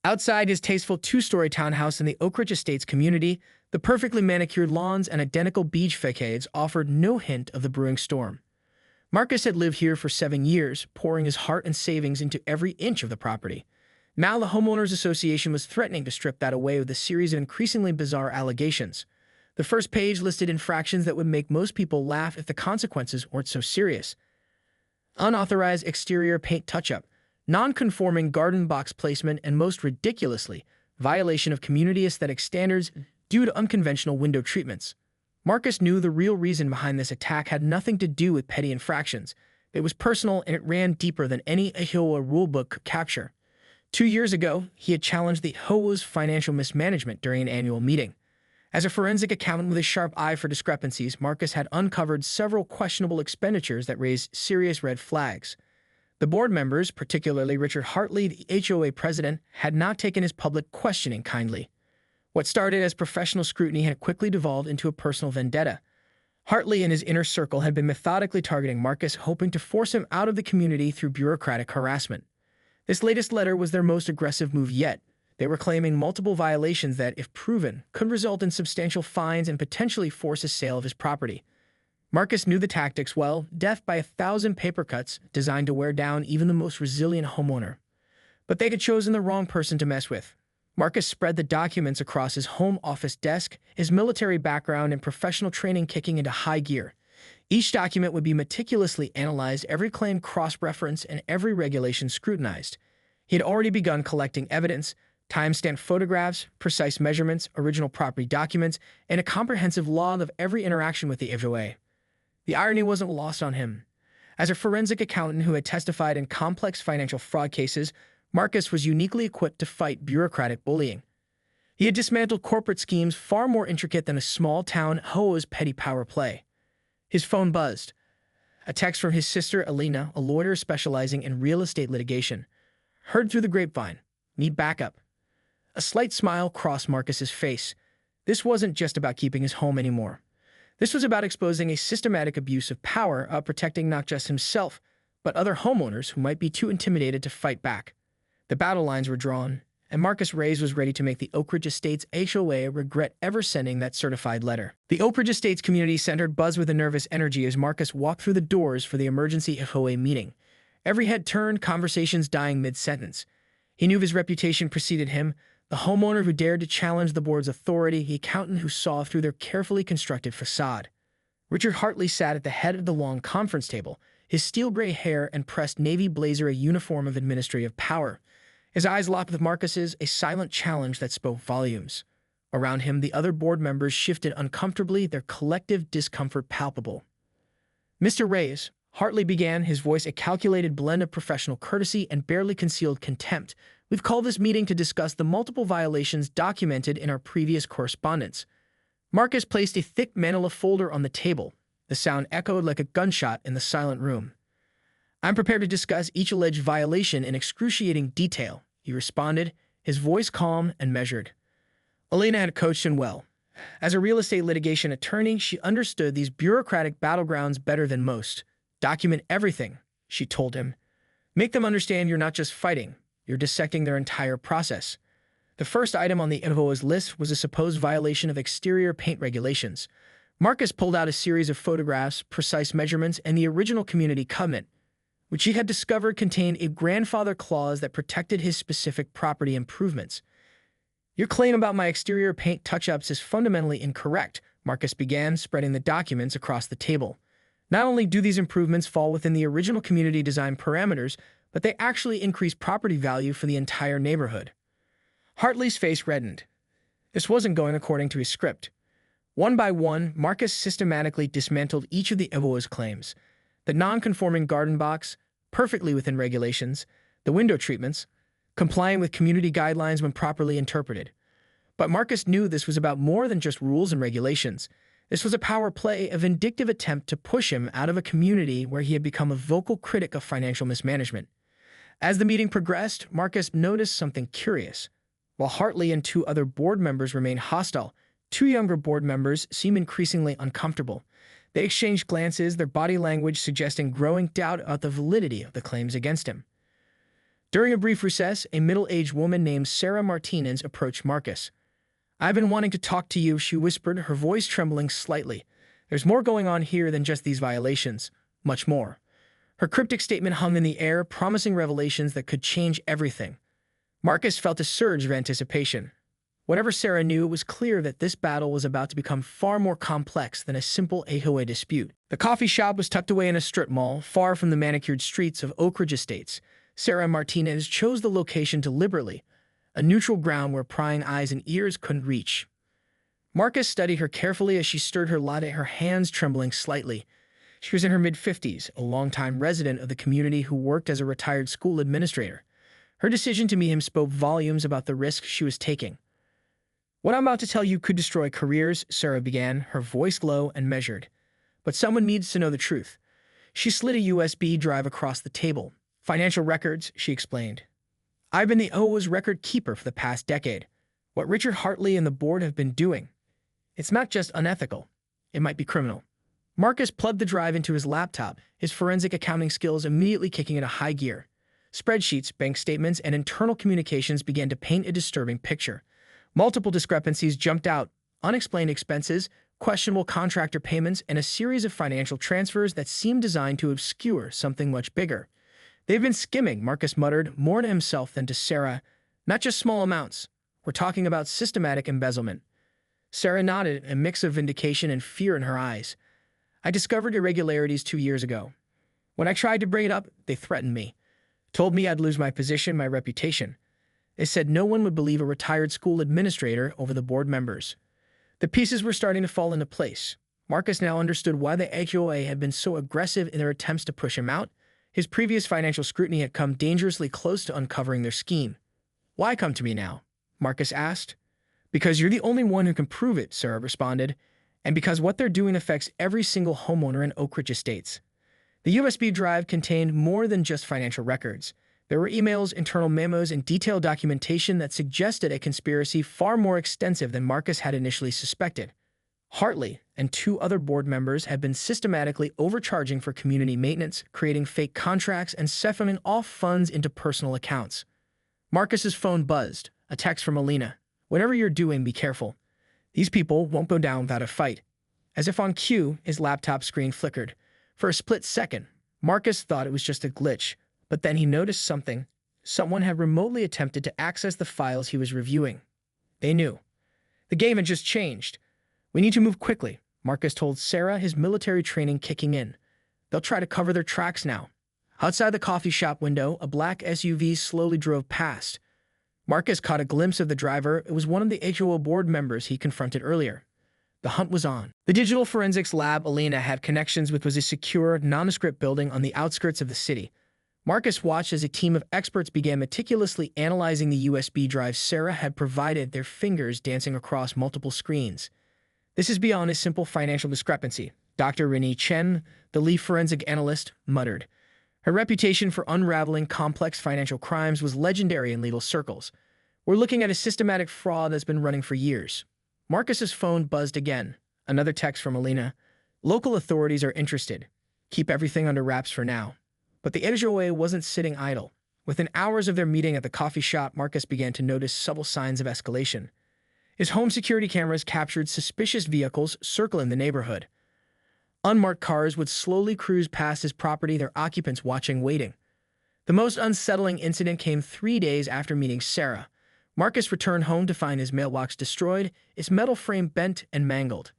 Outside his tasteful two-story townhouse in the Oak Ridge Estates community, the perfectly manicured lawns and identical beach facades offered no hint of the brewing storm. Marcus had lived here for 7 years, pouring his heart and savings into every inch of the property. Now the Homeowners Association was threatening to strip that away with a series of increasingly bizarre allegations. The first page listed infractions that would make most people laugh if the consequences weren't so serious. Unauthorized exterior paint touch-up, non-conforming garden box placement, and most ridiculously, violation of community aesthetic standards due to unconventional window treatments. Marcus knew the real reason behind this attack had nothing to do with petty infractions. It was personal, and it ran deeper than any HOA rulebook could capture. 2 years ago, he had challenged the HOA's financial mismanagement during an annual meeting. As a forensic accountant with a sharp eye for discrepancies, Marcus had uncovered several questionable expenditures that raised serious red flags. The board members, particularly Richard Hartley, the HOA president, had not taken his public questioning kindly. What started as professional scrutiny had quickly devolved into a personal vendetta. Hartley and his inner circle had been methodically targeting Marcus, hoping to force him out of the community through bureaucratic harassment. This latest letter was their most aggressive move yet. They were claiming multiple violations that, if proven, could result in substantial fines and potentially force a sale of his property. Marcus knew the tactics well, deaf by 1,000 paper cuts designed to wear down even the most resilient homeowner. But they had chosen the wrong person to mess with. Marcus spread the documents across his home office desk, his military background and professional training kicking into high gear. Each document would be meticulously analyzed, every claim cross-referenced, and every regulation scrutinized. He had already begun collecting evidence, time-stamped photographs, precise measurements, original property documents, and a comprehensive log of every interaction with the HOA. The irony wasn't lost on him. As a forensic accountant who had testified in complex financial fraud cases, Marcus was uniquely equipped to fight bureaucratic bullying. He had dismantled corporate schemes far more intricate than a small-town HOA's petty power play. His phone buzzed. A text from his sister, Alina, a lawyer specializing in real estate litigation. Heard through the grapevine. Need backup. A slight smile crossed Marcus's face. This wasn't just about keeping his home anymore. This was about exposing a systematic abuse of power, protecting not just himself, but other homeowners who might be too intimidated to fight back. The battle lines were drawn, and Marcus Reyes was ready to make the Oak Ridge Estates HOA regret ever sending that certified letter. The Oak Ridge Estates community center buzzed with a nervous energy as Marcus walked through the doors for the emergency HOA meeting. Every head turned, conversations dying mid-sentence. He knew his reputation preceded him, the homeowner who dared to challenge the board's authority, the accountant who saw through their carefully constructed facade. Richard Hartley sat at the head of the long conference table, his steel-gray hair and pressed navy blazer a uniform of administrative power. His eyes locked with Marcus's, a silent challenge that spoke volumes. Around him, the other board members shifted uncomfortably, their collective discomfort palpable. "Mr. Reyes," Hartley began, his voice a calculated blend of professional courtesy and barely concealed contempt, "we've called this meeting to discuss the multiple violations documented in our previous correspondence." Marcus placed a thick manila folder on the table. The sound echoed like a gunshot in the silent room. "I'm prepared to discuss each alleged violation in excruciating detail," he responded, his voice calm and measured. Alina had coached him well. As a real estate litigation attorney, she understood these bureaucratic battlegrounds better than most. "Document everything," she told him. "Make them understand you're not just fighting, you're dissecting their entire process." The first item on the HOA's list was a supposed violation of exterior paint regulations. Marcus pulled out a series of photographs, precise measurements, and the original community covenant, which he had discovered contained a grandfather clause that protected his specific property improvements. "Your claim about my exterior paint touch-ups is fundamentally incorrect," Marcus began, spreading the documents across the table. "Not only do these improvements fall within the original community design parameters, but they actually increase property value for the entire neighborhood." Hartley's face reddened. This wasn't going according to his script. One by one, Marcus systematically dismantled each of the HOA's claims. The non-conforming garden box, perfectly within regulations, the window treatments, complying with community guidelines when properly interpreted. But Marcus knew this was about more than just rules and regulations. This was a power play, a vindictive attempt to push him out of a community where he had become a vocal critic of financial mismanagement. As the meeting progressed, Marcus noticed something curious. While Hartley and 2 other board members remained hostile, 2 younger board members seemed increasingly uncomfortable. They exchanged glances, their body language suggesting growing doubt about the validity of the claims against him. During a brief recess, a middle-aged woman named Sarah Martinez approached Marcus. "I've been wanting to talk to you," she whispered, her voice trembling slightly. "There's more going on here than just these violations. Much more." Her cryptic statement hung in the air, promising revelations that could change everything. Marcus felt a surge of anticipation. Whatever Sarah knew, it was clear that this battle was about to become far more complex than a simple HOA dispute. The coffee shop was tucked away in a strip mall, far from the manicured streets of Oak Ridge Estates. Sarah Martinez chose the location deliberately, a neutral ground where prying eyes and ears couldn't reach. Marcus studied her carefully as she stirred her latte, her hands trembling slightly. She was in her mid-50s, a longtime resident of the community who worked as a retired school administrator. Her decision to meet him spoke volumes about the risk she was taking. "What I'm about to tell you could destroy careers," Sarah began, her voice low and measured. "But someone needs to know the truth." She slid a USB drive across the table. "Financial records," she explained. "I've been the HOA's record keeper for the past decade. What Richard Hartley and the board have been doing, it's not just unethical, it might be criminal." Marcus plugged the drive into his laptop, his forensic accounting skills immediately kicking into high gear. Spreadsheets, bank statements, and internal communications began to paint a disturbing picture. Multiple discrepancies jumped out: unexplained expenses, questionable contractor payments, and a series of financial transfers that seemed designed to obscure something much bigger. "They've been skimming," Marcus muttered, more to himself than to Sarah. "Not just small amounts. We're talking about systematic embezzlement." Sarah nodded, a mix of vindication and fear in her eyes. "I discovered irregularities 2 years ago. When I tried to bring it up, they threatened me. Told me I'd lose my position, my reputation. They said no one would believe a retired school administrator over the board members." The pieces were starting to fall into place. Marcus now understood why the HOA had been so aggressive in their attempts to push him out. His previous financial scrutiny had come dangerously close to uncovering their scheme. "Why come to me now?" Marcus asked. "Because you're the only one who can prove it," Sarah responded, "and because what they're doing affects every single homeowner in Oak Ridge Estates." The USB drive contained more than just financial records. There were emails, internal memos, and detailed documentation that suggested a conspiracy far more extensive than Marcus had initially suspected. Hartley and 2 other board members had been systematically overcharging for community maintenance, creating fake contracts, and siphoning off funds into personal accounts. Marcus's phone buzzed, a text from Alina. "Whatever you're doing, be careful. These people won't go down without a fight." As if on cue, his laptop screen flickered. For a split second, Marcus thought it was just a glitch, but then he noticed something. Someone had remotely attempted to access the files he was reviewing. They knew. The game had just changed. "We need to move quickly," Marcus told Sarah, his military training kicking in. "They'll try to cover their tracks now." Outside the coffee shop window, a black SUV slowly drove past. Marcus caught a glimpse of the driver. It was one of the HOA board members he confronted earlier. The hunt was on. The digital forensics lab Alina had connections with was a secure, nondescript building on the outskirts of the city. Marcus watched as a team of experts began meticulously analyzing the USB drive Sarah had provided, their fingers dancing across multiple screens. "This is beyond a simple financial discrepancy," Dr. Renee Chen, the lead forensic analyst, muttered. Her reputation for unraveling complex financial crimes was legendary in legal circles. "We're looking at a systematic fraud that's been running for years." Marcus's phone buzzed again. Another text from Alina. "Local authorities are interested. Keep everything under wraps for now." But the HOA wasn't sitting idle. Within hours of their meeting at the coffee shop, Marcus began to notice subtle signs of escalation. His home security cameras captured suspicious vehicles circling the neighborhood. Unmarked cars would slowly cruise past his property, their occupants watching, waiting. The most unsettling incident came 3 days after meeting Sarah. Marcus returned home to find his mailbox destroyed, its metal frame bent and mangled.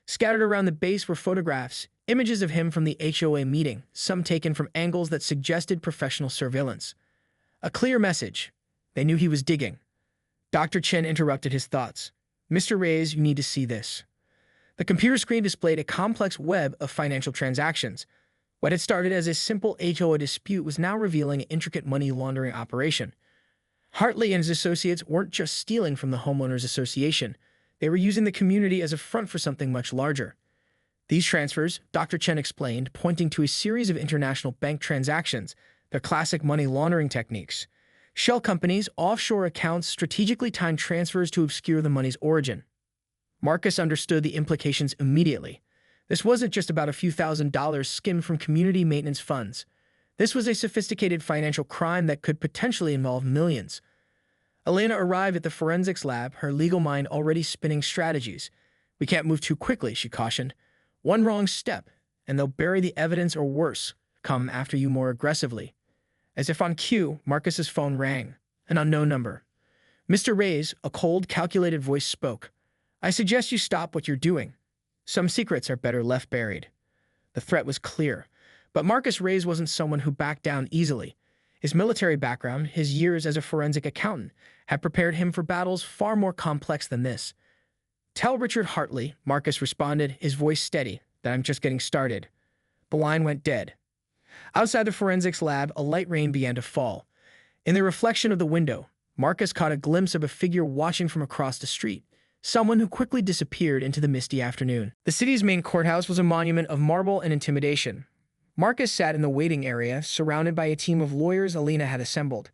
Scattered around the base were photographs, images of him from the HOA meeting, some taken from angles that suggested professional surveillance. A clear message. They knew he was digging. Dr. Chen interrupted his thoughts. "Mr. Reyes, you need to see this." The computer screen displayed a complex web of financial transactions. What had started as a simple HOA dispute was now revealing an intricate money laundering operation. Hartley and his associates weren't just stealing from the homeowners association. They were using the community as a front for something much larger. These transfers, Dr. Chen explained, pointing to a series of international bank transactions, their classic money laundering techniques. Shell companies, offshore accounts, strategically timed transfers to obscure the money's origin. Marcus understood the implications immediately. This wasn't just about a few $1,000s skimmed from community maintenance funds. This was a sophisticated financial crime that could potentially involve millions. Elena arrived at the forensics lab, her legal mind already spinning strategies. "We can't move too quickly," she cautioned. "One wrong step, and they'll bury the evidence or worse, come after you more aggressively." As if on cue, Marcus's phone rang. An unknown number. "Mr. Reyes," a cold, calculated voice spoke. "I suggest you stop what you're doing. Some secrets are better left buried." The threat was clear, but Marcus Reyes wasn't someone who backed down easily. His military background, his years as a forensic accountant, had prepared him for battles far more complex than this. "Tell Richard Hartley," Marcus responded, his voice steady, "that I'm just getting started." The line went dead. Outside the forensics lab, a light rain began to fall. In the reflection of the window, Marcus caught a glimpse of a figure watching from across the street, someone who quickly disappeared into the misty afternoon. The city's main courthouse was a monument of marble and intimidation. Marcus sat in the waiting area, surrounded by a team of lawyers Elena had assembled.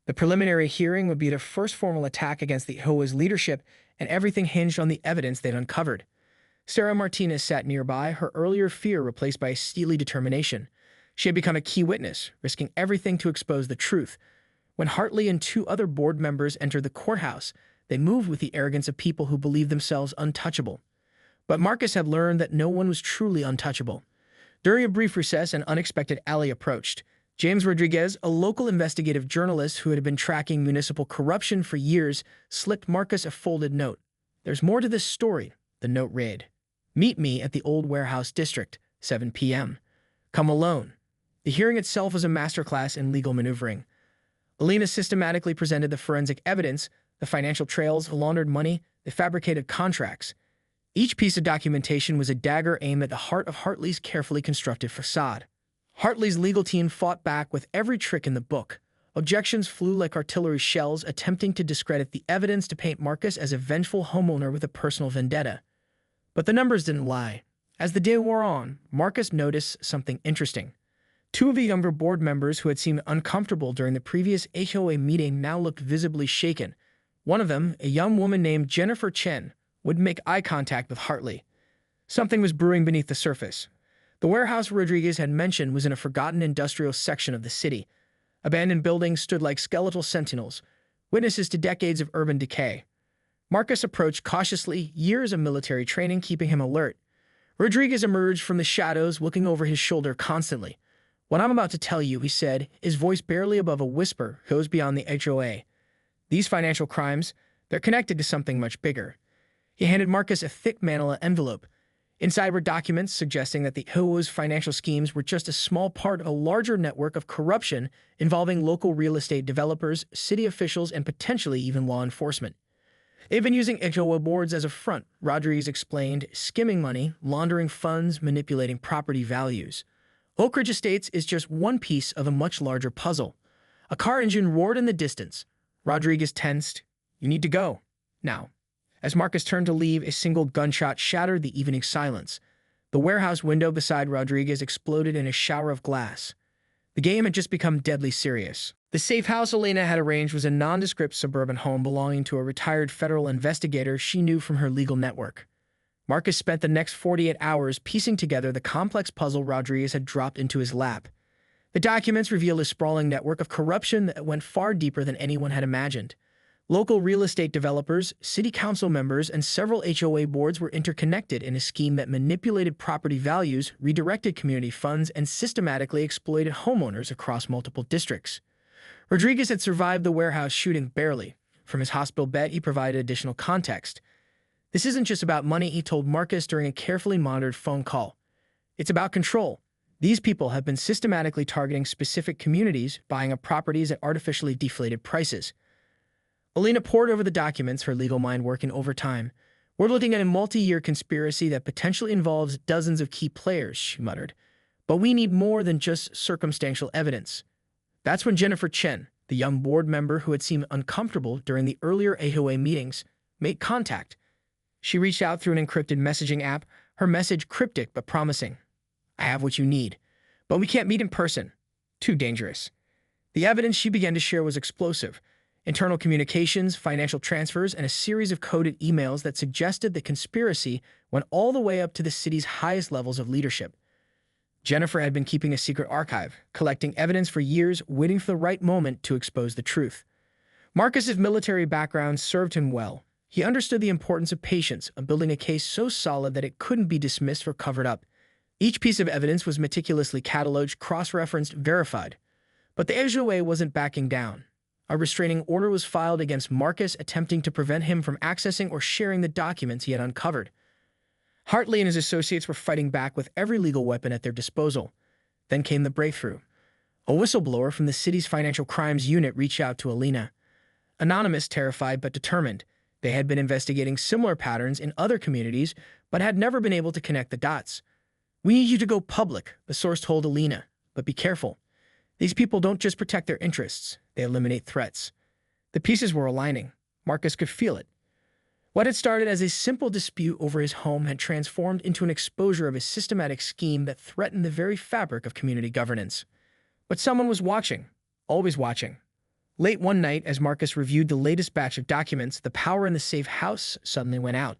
The preliminary hearing would be the first formal attack against the HOA's leadership, and everything hinged on the evidence they'd uncovered. Sarah Martinez sat nearby, her earlier fear replaced by a steely determination. She had become a key witness, risking everything to expose the truth. When Hartley and two other board members entered the courthouse, they moved with the arrogance of people who believed themselves untouchable. But Marcus had learned that no one was truly untouchable. During a brief recess, an unexpected ally approached. James Rodriguez, a local investigative journalist who had been tracking municipal corruption for years, slipped Marcus a folded note. "There's more to this story," the note read. "Meet me at the Old Warehouse District, 7 p.m. Come alone." The hearing itself was a masterclass in legal maneuvering. Elena systematically presented the forensic evidence, the financial trails, the laundered money, the fabricated contracts. Each piece of documentation was a dagger aimed at the heart of Hartley's carefully constructed facade. Hartley's legal team fought back with every trick in the book. Objections flew like artillery shells, attempting to discredit the evidence to paint Marcus as a vengeful homeowner with a personal vendetta. But the numbers didn't lie. As the day wore on, Marcus noticed something interesting. Two of the younger board members who had seemed uncomfortable during the previous HOA meeting now looked visibly shaken. One of them, a young woman named Jennifer Chen, would make eye contact with Hartley. Something was brewing beneath the surface. The warehouse Rodriguez had mentioned was in a forgotten industrial section of the city. Abandoned buildings stood like skeletal sentinels, witnesses to decades of urban decay. Marcus approached cautiously, years of military training keeping him alert. Rodriguez emerged from the shadows, looking over his shoulder constantly. "What I'm about to tell you," he said, his voice barely above a whisper, "goes beyond the HOA. These financial crimes, they're connected to something much bigger." He handed Marcus a thick manila envelope. Inside were documents suggesting that the HOA's financial schemes were just a small part of a larger network of corruption involving local real estate developers, city officials, and potentially even law enforcement. "They've been using HOA boards as a front," Rodriguez explained, "skimming money, laundering funds, manipulating property values. Oak Ridge Estates is just one piece of a much larger puzzle." A car engine roared in the distance. Rodriguez tensed. "You need to go. Now." As Marcus turned to leave, a single gunshot shattered the evening silence. The warehouse window beside Rodriguez exploded in a shower of glass. The game had just become deadly serious. The safe house Elena had arranged was a nondescript suburban home belonging to a retired federal investigator she knew from her legal network. Marcus spent the next 48 hours piecing together the complex puzzle Rodriguez had dropped into his lap. The documents revealed a sprawling network of corruption that went far deeper than anyone had imagined. Local real estate developers, city council members, and several HOA boards were interconnected in a scheme that manipulated property values, redirected community funds, and systematically exploited homeowners across multiple districts. Rodriguez had survived the warehouse shooting barely. From his hospital bed, he provided additional context. "This isn't just about money," he told Marcus during a carefully monitored phone call. "It's about control. These people have been systematically targeting specific communities, buying up properties at artificially deflated prices." Elena pored over the documents, her legal mind working overtime. "We're looking at a multi-year conspiracy that potentially involves dozens of key players," she muttered. "But we need more than just circumstantial evidence." That's when Jennifer Chen, the young board member who had seemed uncomfortable during the earlier HOA meetings, made contact. She reached out through an encrypted messaging app, her message cryptic but promising. "I have what you need, but we can't meet in person. Too dangerous." The evidence she began to share was explosive. Internal communications, financial transfers, and a series of coded emails that suggested the conspiracy went all the way up to the city's highest levels of leadership. Jennifer had been keeping a secret archive, collecting evidence for years, waiting for the right moment to expose the truth. Marcus's military background served him well. He understood the importance of patience, of building a case so solid that it couldn't be dismissed or covered up. Each piece of evidence was meticulously cataloged, cross-referenced, verified. But the HOA wasn't backing down. A restraining order was filed against Marcus, attempting to prevent him from accessing or sharing the documents he had uncovered. Hartley and his associates were fighting back with every legal weapon at their disposal. Then came the breakthrough. A whistleblower from the city's financial crimes unit reached out to Alina. Anonymous, terrified but determined. They had been investigating similar patterns in other communities, but had never been able to connect the dots. "We need you to go public," the source told Alina, "but be careful. These people don't just protect their interests, they eliminate threats." The pieces were aligning. Marcus could feel it. What had started as a simple dispute over his home had transformed into an exposure of a systematic scheme that threatened the very fabric of community governance. But someone was watching, always watching. Late one night, as Marcus reviewed the latest batch of documents, the power in the safe house suddenly went out.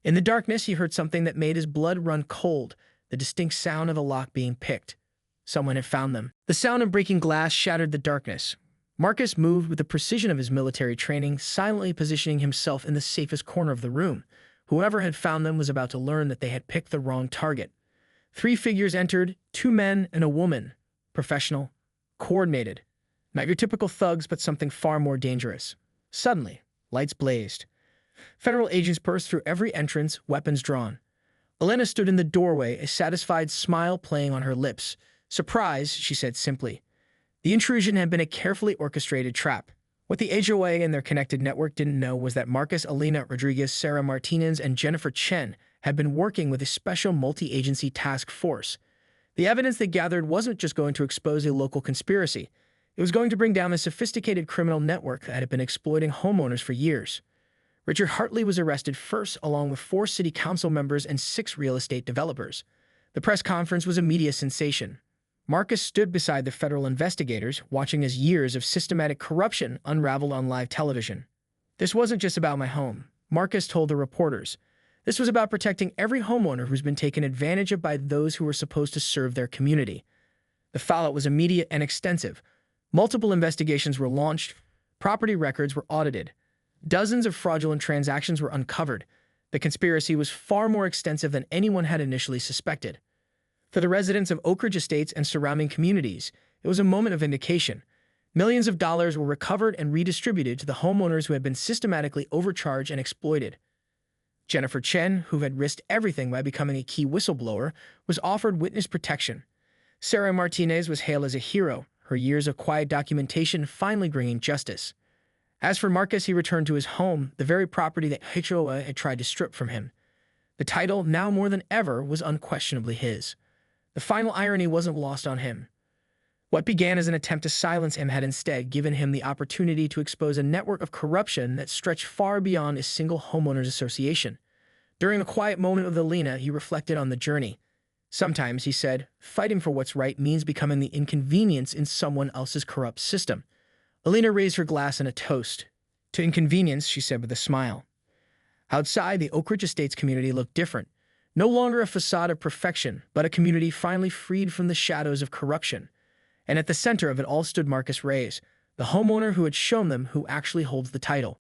In the darkness, he heard something that made his blood run cold, the distinct sound of a lock being picked. Someone had found them. The sound of breaking glass shattered the darkness. Marcus moved with the precision of his military training, silently positioning himself in the safest corner of the room. Whoever had found them was about to learn that they had picked the wrong target. 3 figures entered, 2 men and a woman. Professional, coordinated. Not your typical thugs, but something far more dangerous. Suddenly, lights blazed. Federal agents burst through every entrance, weapons drawn. Elena stood in the doorway, a satisfied smile playing on her lips. "Surprise," she said simply. The intrusion had been a carefully orchestrated trap. What the HOA and their connected network didn't know was that Marcus, Alina Rodriguez, Sarah Martinez, and Jennifer Chen had been working with a special multi-agency task force. The evidence they gathered wasn't just going to expose a local conspiracy. It was going to bring down a sophisticated criminal network that had been exploiting homeowners for years. Richard Hartley was arrested first, along with 4 city council members and 6 real estate developers. The press conference was a media sensation. Marcus stood beside the federal investigators, watching as years of systematic corruption unraveled on live television. "This wasn't just about my home," Marcus told the reporters. "This was about protecting every homeowner who's been taken advantage of by those who were supposed to serve their community." The fallout was immediate and extensive. Multiple investigations were launched, property records were audited, dozens of fraudulent transactions were uncovered. The conspiracy was far more extensive than anyone had initially suspected. For the residents of Oak Ridge Estates and surrounding communities, it was a moment of vindication. Millions of dollars were recovered and redistributed to the homeowners who had been systematically overcharged and exploited. Jennifer Chen, who had risked everything by becoming a key whistleblower, was offered witness protection. Sarah Martinez was hailed as a hero, her years of quiet documentation finally bringing justice. As for Marcus, he returned to his home, the very property that HOA had tried to strip from him. The title, now more than ever, was unquestionably his. The final irony wasn't lost on him. What began as an attempt to silence him had instead given him the opportunity to expose a network of corruption that stretched far beyond a single homeowners association. During the quiet moment with Alina, he reflected on the journey. Sometimes, he said, fighting for what's right means becoming the inconvenience in someone else's corrupt system. Alina raised her glass in a toast. "To inconvenience," she said with a smile. Outside, the Oak Ridge Estates community looked different. No longer a facade of perfection, but a community finally freed from the shadows of corruption. And at the center of it all stood Marcus Reyes, the homeowner who had shown them who actually holds the title.